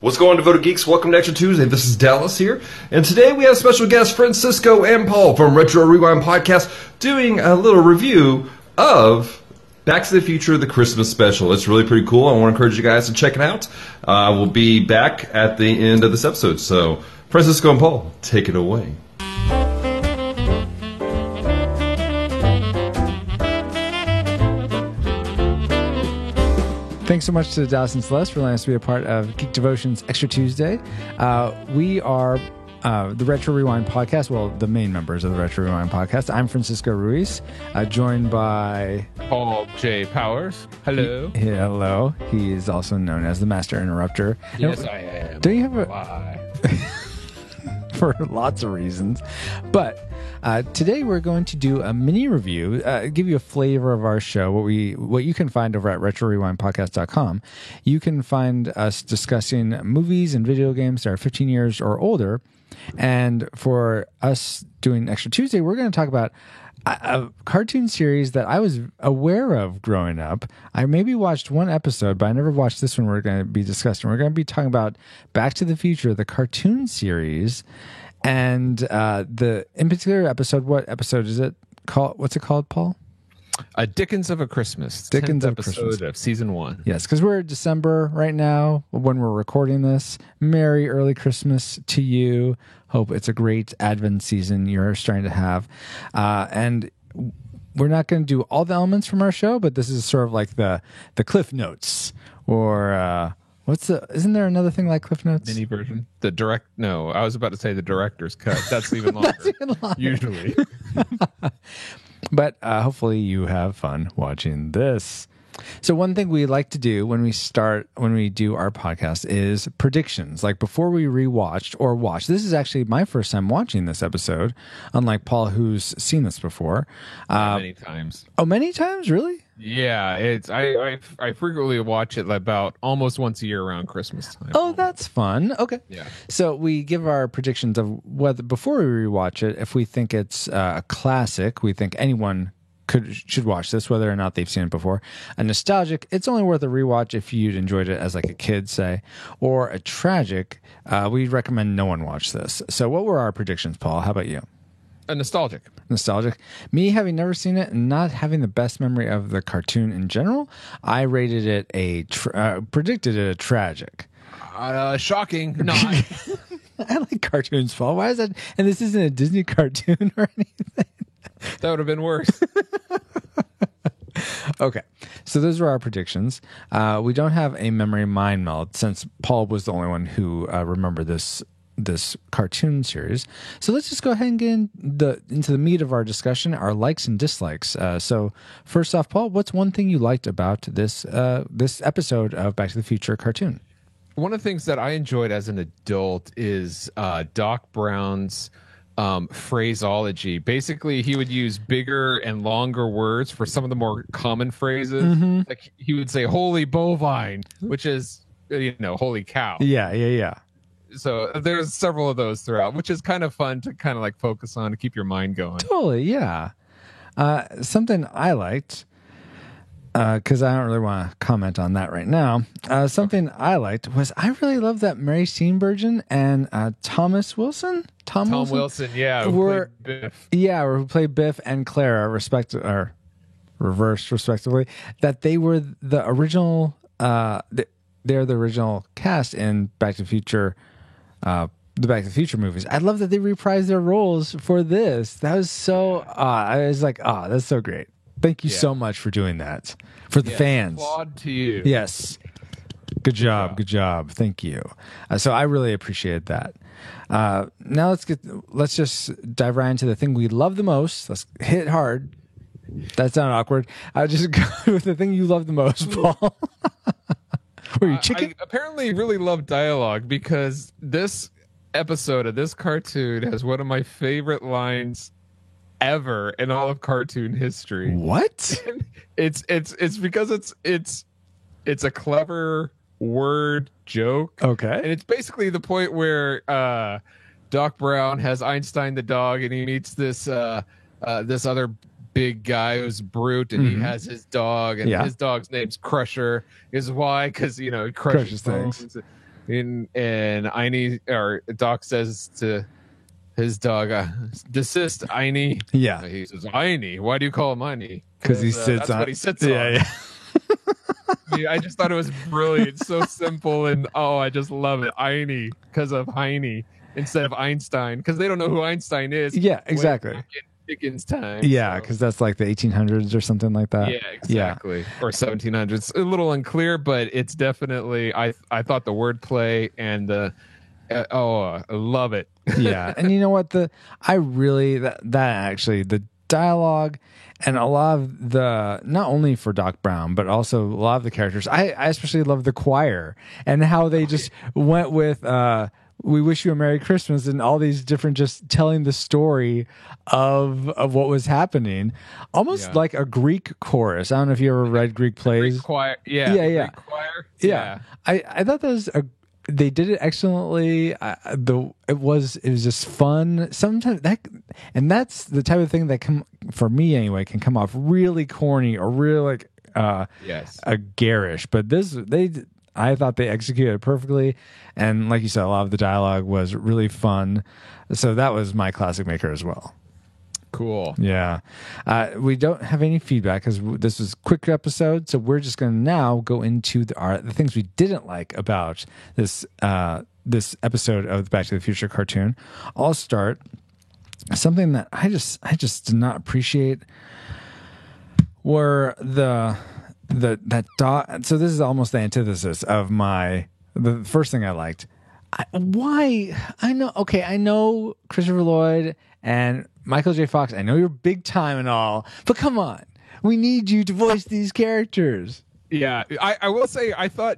What's going on, Devoted Geeks? Welcome to Extra Tuesday. This is Dallas here, and today we have special guests Francisco and Paul from Retro Rewind Podcast doing a little review of Back to the Future, the Christmas special. It's really pretty cool. I want to encourage you guys to check it out. We'll be back at the end of this episode. So, Francisco and Paul, take it away. Thanks so much to Dallas and Celeste for letting us be a part of Geek Devotion's Extra Tuesday. We are the Retro Rewind Podcast, well, the main members of the Retro Rewind Podcast. I'm Francisco Ruiz, joined by Paul J. Powers. Hello. Hello. He is also known as the Master Interrupter. Yes, I am. Don't you have a... Why? For lots of reasons. But today we're going to do a mini review, give you a flavor of our show, what you can find over at retrorewindpodcast.com. You can find us discussing movies and video games that are 15 years or older. And for us doing Extra Tuesday, we're going to talk about a cartoon series that I was aware of growing up. I maybe watched one episode, but I never watched this one we're going to be discussing. We're going to be talking about Back to the Future, the cartoon series, and in particular episode. What episode is it called? What's it called, Paul? Dickens of a Christmas. Dickens of episode Christmas of season 1. Yes, because we're December right now when we're recording this. Merry early Christmas to you. Hope it's a great Advent season you're starting to have. And we're not going to do all the elements from our show, but this is sort of like the Cliff Notes. Or isn't there another thing like Cliff Notes? Mini version? No, I was about to say the director's cut. That's even longer. That's even longer. Usually. But hopefully you have fun watching this. So one thing we like to do when we do our podcast is predictions. Like before we rewatched or watched. This is actually my first time watching this episode, unlike Paul, who's seen this before. Many times. Oh, many times? Really? Yeah, I frequently watch it about almost once a year around Christmas time. Oh, that's fun. Okay. Yeah. So we give our predictions of whether before we rewatch it, if we think it's a classic, we think anyone should watch this, whether or not they've seen it before. A nostalgic, it's only worth a rewatch if you'd enjoyed it as like a kid, say. Or a tragic, we recommend no one watch this. So what were our predictions, Paul? How about you? A nostalgic. Nostalgic. Me having never seen it and not having the best memory of the cartoon in general, I rated it predicted it a tragic. Shocking. No, I like cartoons, Paul. Why is that? And this isn't a Disney cartoon or anything. That would have been worse. Okay, so those were our predictions. We don't have a memory mind meld since Paul was the only one who remembered this cartoon series. So let's just go ahead and get into the meat of our discussion, our likes and dislikes. So first off, Paul, what's one thing you liked about this episode of Back to the Future cartoon? One of the things that I enjoyed as an adult is Doc Brown's phraseology. Basically, he would use bigger and longer words for some of the more common phrases. Mm-hmm. Like he would say "holy bovine," which is holy cow. Yeah. So there's several of those throughout, which is kind of fun to kind of like focus on to keep your mind going. Totally, yeah. Something I liked, because I don't really want to comment on that right now. Something I liked was I really love that Mary Steenburgen and Tom Wilson, yeah, who played Biff. Yeah, who played Biff and Clara, reversed respectively. That they were the original. They're the original cast in Back to the Future. The Back to the Future movies. I love that they reprised their roles for this. That was so. I was like, that's so great. Thank you so much for doing that for the fans. Applaud to you. Yes. Good job. Thank you. So I really appreciate that. Now let's just dive right into the thing we love the most. Let's hit hard. That sounded awkward. I'll just go with the thing you love the most, Paul. Were you chicken? I apparently really love dialogue because this episode of this cartoon has one of my favorite lines ever in all of cartoon history. What? It's because it's a clever word joke. Okay. And it's basically the point where Doc Brown has Einstein the dog and he meets this other big guy who's brute, and he has his dog, and his dog's name's Crusher. Is why? Because he crushes things. and Einie or Doc says to his dog, "Desist, Einie." Yeah. He says, "Einie, why do you call him Einie?" Because he sits that's on. what he sits yeah, on. yeah. Yeah, I just thought it was brilliant, so simple, and I just love it. Einie, because of Heine instead of Einstein, because they don't know who Einstein is. Yeah, exactly. Way back in Dickens' time. Yeah, so. because that's like the 1800s or something like that. Yeah, exactly. Or 1700s. A little unclear, but it's definitely. I thought the wordplay and the. I love it. Yeah, and you know what? I really that actually the dialogue and a lot of the not only for Doc Brown but also a lot of the characters. I especially love the choir and how they just went with. We wish you a Merry Christmas and all these different just telling the story of what was happening, almost like a Greek chorus. I don't know if you ever read Greek plays. Greek choir, yeah. Greek choir, yeah. I thought that was they did it excellently. It was just fun. Sometimes that's the type of thing that for me anyway can come off really corny or really garish. But I thought they executed it perfectly, and like you said, a lot of the dialogue was really fun. So that was my classic maker as well. Cool. Yeah. We don't have any feedback because this was a quick episode. So we're just going to now go into the things we didn't like about this episode of the Back to the Future cartoon. I'll start. Something that I just did not appreciate were that dot. So this is almost the antithesis of the first thing I liked. I know Christopher Lloyd and Michael J. Fox, I know you're big time and all, but come on. We need you to voice these characters. Yeah, I will say I thought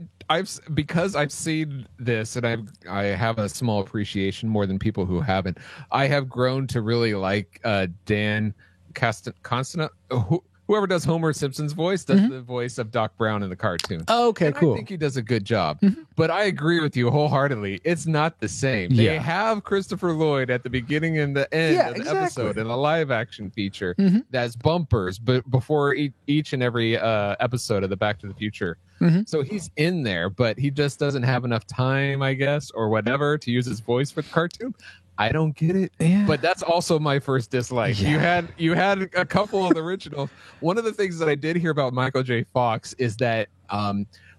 because I've seen this and I have a small appreciation more than people who haven't. I have grown to really like Dan Constant, whoever does Homer Simpson's voice does the voice of Doc Brown in the cartoon. Oh, okay, and cool. I think he does a good job. But I agree with you wholeheartedly. It's not the same. They have Christopher Lloyd at the beginning and the end of the episode in a live action feature that's bumpers, but before each and every episode of the Back to the Future. So he's in there, but he just doesn't have enough time, I guess, or whatever, to use his voice for the cartoon. I don't get it, but that's also my first dislike. Yeah. You had a couple of the originals. One of the things that I did hear about Michael J. Fox is that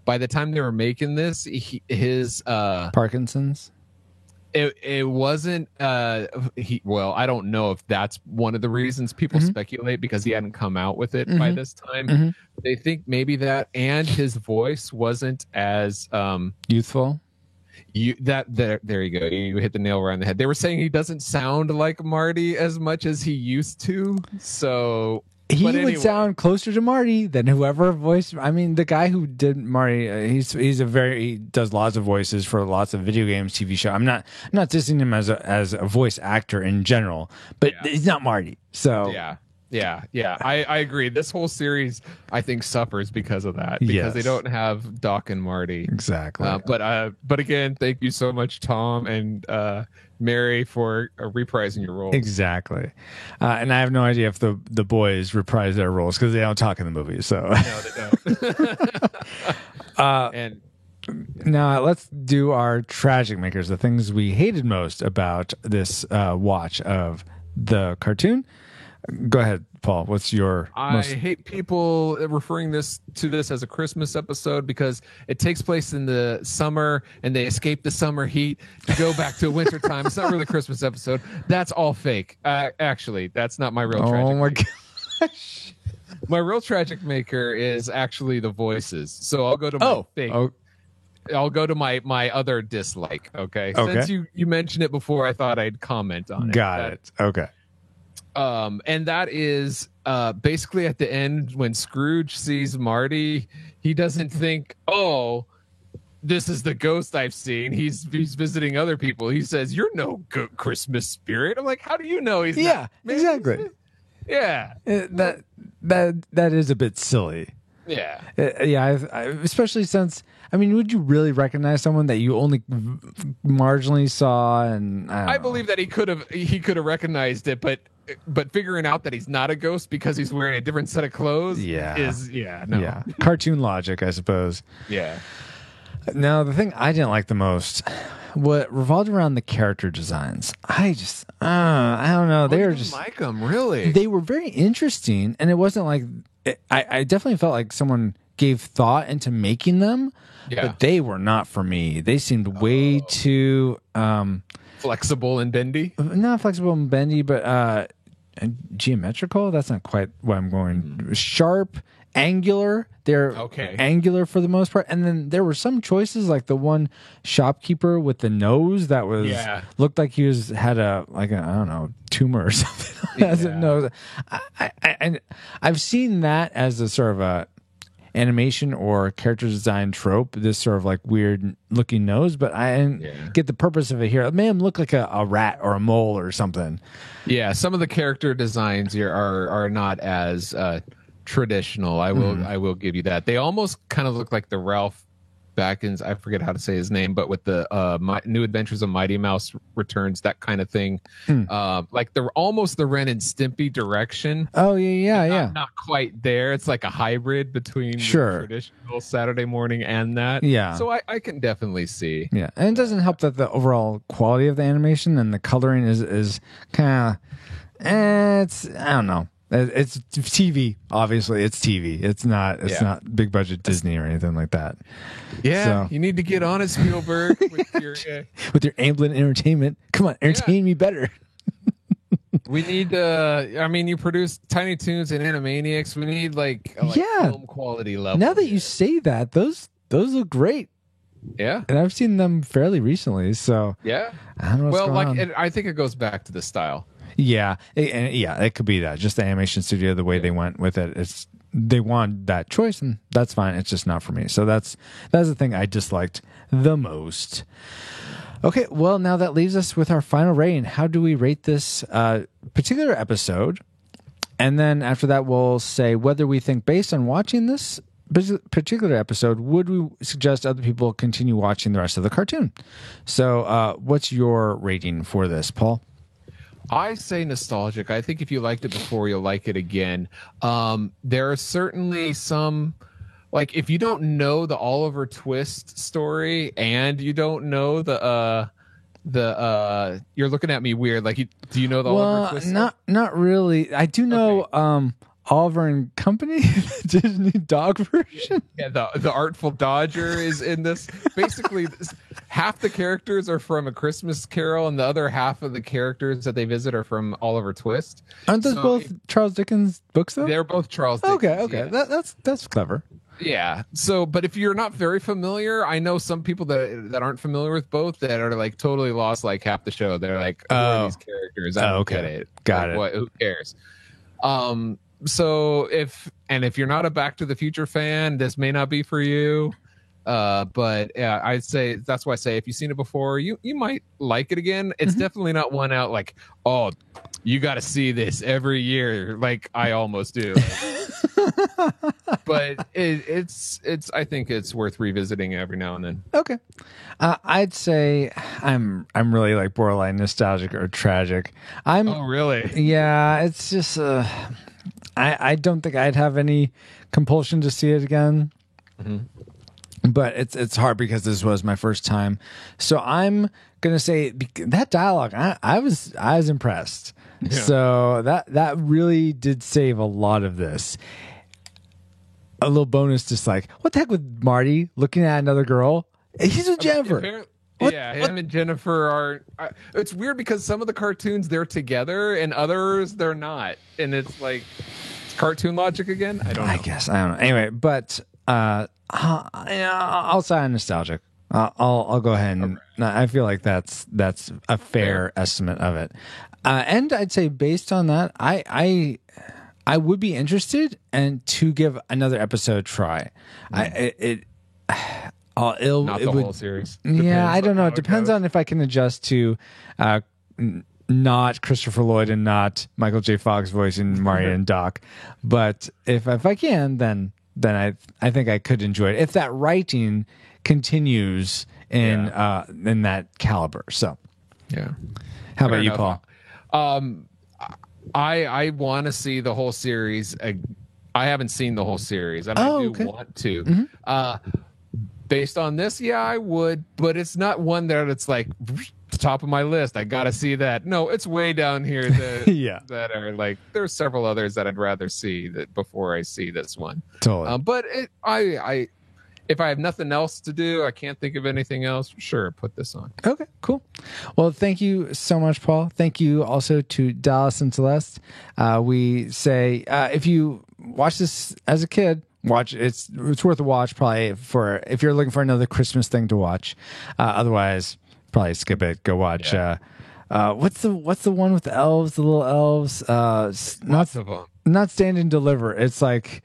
by the time they were making this, his Parkinson's. It wasn't. I don't know if that's one of the reasons people speculate because he hadn't come out with it by this time. They think maybe that, and his voice wasn't as youthful. There you go. You hit the nail right on the head. They were saying he doesn't sound like Marty as much as he used to. So would sound closer to Marty than whoever voiced. I mean, the guy who did Marty, he does lots of voices for lots of video games, TV show. I'm not dissing him as a voice actor in general, but he's not Marty. So Yeah, I agree. This whole series, I think, suffers because of that, because they don't have Doc and Marty. Exactly. But again, thank you so much, Tom and Mary, for reprising your roles. Exactly. And I have no idea if the boys reprise their roles because they don't talk in the movie. So no, they don't. And now let's do our tragic makers, the things we hated most about this watch of the cartoon. Go ahead, Paul. What's your? I hate people referring to this as a Christmas episode because it takes place in the summer and they escape the summer heat to go back to wintertime. It's not really a Christmas episode. That's all fake. Actually, that's not my real tragic. Oh my gosh. My real tragic maker is actually the voices. So I'll go to my fake. I'll go to my other dislike. Okay. Since you mentioned it before, I thought I'd comment on it. Got it. Okay. And that is basically at the end when Scrooge sees Marty, he doesn't think, "Oh, this is the ghost I've seen." He's visiting other people. He says, "You're no Christmas spirit." I'm like, "How do you know he's not?" Exactly. Yeah, that is a bit silly. Yeah, especially since, I mean, would you really recognize someone that you only marginally saw? And I believe that he could have recognized it, but figuring out that he's not a ghost because he's wearing a different set of clothes is no. cartoon logic, I suppose. Yeah. Now, the thing I didn't like the most, what revolved around the character designs. I just, I don't know. They You were didn't just, like them, really? they were very interesting, and it wasn't like, I definitely felt like someone gave thought into making them, Yeah. but they were not for me. They seemed way too, Flexible and bendy. not flexible and bendy, but geometrical. That's not quite what I'm going. Sharp, angular. They're Okay. angular for the most part. And then there were some choices, like the one shopkeeper with the nose that was looked like he had a I don't know, tumor or something as a nose. I've seen that as a sort of a animation or character design trope, this sort of like weird looking nose, but I didn't get the purpose of it here. It made him look like a rat or a mole or something. Yeah, some of the character designs here are not as traditional. I will give you that. They almost kind of look like the Ralph Backins, I forget how to say his name, but with the New Adventures of Mighty Mouse Returns, that kind of thing. Like they're almost the Ren and Stimpy direction. Oh yeah. Not quite there. It's like a hybrid between the traditional Saturday morning and that. Yeah. So I can definitely see. Yeah, and it doesn't help that the overall quality of the animation and the coloring is kind of, it's, I don't know. It's TV, obviously. It's TV. It's not big budget Disney or anything like that. Yeah, So, you need to get on it, Spielberg, with your with your Amblin Entertainment. Come on, entertain me better. We need I mean, you produce Tiny Toons and Animaniacs. We need like film quality level. Now that you say that, those look great. Yeah. And I've seen them fairly recently, so Yeah. I don't know what's going on. I think it goes back to the style. Yeah, it could be that. Just the animation studio, the way they went with it, they wanted that choice, and that's fine. It's just not for me. So that's the thing I disliked the most. Okay, well, now that leaves us with our final rating. How do we rate this particular episode? And then after that, we'll say whether we think, based on watching this particular episode, would we suggest other people continue watching the rest of the cartoon? So what's your rating for this, Paul? I say nostalgic. I think if you liked it before, you'll like it again. There are certainly some, like, if you don't know the Oliver Twist story and you don't know the you're looking at me weird. Like, do you know the Oliver Twist? Not really. I do know Oliver and Company, the Disney dog version. Yeah, the Artful Dodger is in this. Basically, half the characters are from A Christmas Carol, and the other half of the characters that they visit are from Oliver Twist. Aren't those both Charles Dickens books, though? They're both Charles Dickens. Okay. Yeah. That's clever. Yeah. So, but if you're not very familiar, I know some people that aren't familiar with both that are like totally lost like half the show. They're like, who are these characters? I don't get it. Got it. What? Who cares? So if you're not a Back to the Future fan, this may not be for you. But yeah, I'd say that's why I say if you've seen it before, you might like it again. It's definitely not one out like, oh, you got to see this every year, like I almost do. But it's I think it's worth revisiting every now and then. Okay, I'd say I'm really like borderline nostalgic or tragic. Oh really? Yeah, it's just I don't think I'd have any compulsion to see it again. But it's hard because this was my first time. So I'm gonna say that dialogue. I was impressed. Yeah. So that really did save a lot of this. A little bonus, just like, what the heck with Marty looking at another girl? He's with Jennifer. Him and Jennifer are. It's weird because some of the cartoons they're together and others they're not, and it's like cartoon logic again. I don't know. I guess I don't know. Anyway, but I'll say I'm nostalgic. I'll go ahead and I feel like that's a fair estimate of it. And I'd say based on that, I would be interested and to give another episode a try. Not the whole series. Yeah, I don't know. It depends on if I can adjust to not Christopher Lloyd and not Michael J. Fox voicing Mario and Doc. But if I can, then I think I could enjoy it if that writing continues in that caliber. So yeah. How about you, Paul? I want to see the whole series. I haven't seen the whole series, and I do want to. based on this, yeah, I would, but it's not one that it's like the top of my list. I gotta see that. No, it's way down here. Yeah. That are like there's several others that I'd rather see that before I see this one. Totally. But I if I have nothing else to do, I can't think of anything else. Sure, put this on. Okay, cool. Well, thank you so much, Paul. Thank you also to Dallas and Celeste. We say if you watch this as a kid, watch it's worth a watch. Probably for if you're looking for another Christmas thing to watch. Otherwise, probably skip it. Go watch. Yeah. What's the one with the elves? The little elves. Lots of them. Not Stand and Deliver. It's like.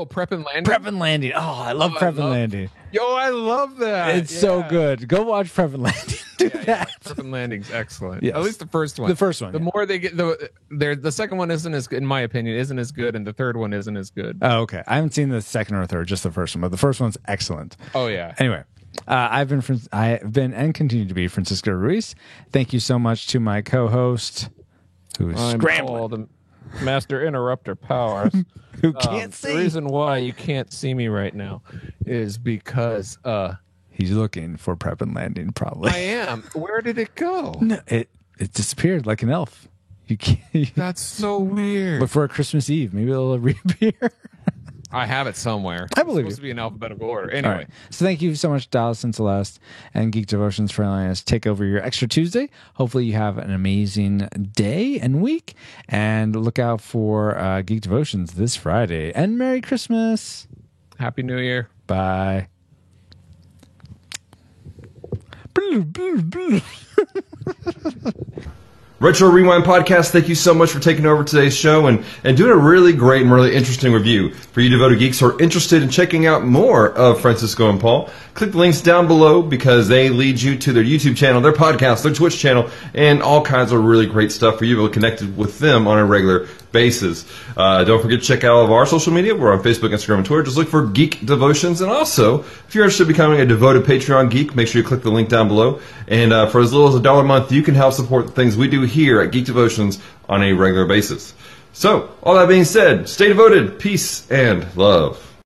Prep and Landing. Prep and Landing. Oh, I love Prep and Landing. Yo, I love that. It's so good. Go watch Prep and Landing. Do that. Prep and Landing's excellent. Yes. At least the first one. The first one. The more they get, the second one isn't as good, in my opinion, isn't as good, and the third one isn't as good. Oh, okay. I haven't seen the second or third, just the first one, but the first one's excellent. Oh yeah. Anyway, I've been and continue to be Francisco Ruiz. Thank you so much to my co-host, who's scrambling, the Master Interrupter Powers. who can't see. The reason why you can't see me right now is because he's looking for Prep and Landing. Probably. I am. Where did it go? No, it disappeared like an elf. You can't. That's so weird. But for a Christmas Eve, maybe it'll reappear. I have it somewhere. I believe it's supposed to be in alphabetical order. All Anyway. right. So thank you so much, Dallas and Celeste and Geek Devotions, for allowing us to take over your Extra Tuesday. Hopefully you have an amazing day and week. And look out for Geek Devotions this Friday. And Merry Christmas. Happy New Year. Bye. Retro Rewind Podcast, thank you so much for taking over today's show and doing a really great and really interesting review. For you devoted geeks who are interested in checking out more of Francisco and Paul, click the links down below because they lead you to their YouTube channel, their podcast, their Twitch channel, and all kinds of really great stuff for you to be connected with them on a regular basis. Don't forget to check out all of our social media. We're on Facebook, Instagram, and Twitter. Just look for Geek Devotions. And also, if you're interested in becoming a devoted Patreon geek, make sure you click the link down below. And for as little as $1 a month, you can help support the things we do here at Geek Devotions on a regular basis. So, all that being said, stay devoted, peace, and love.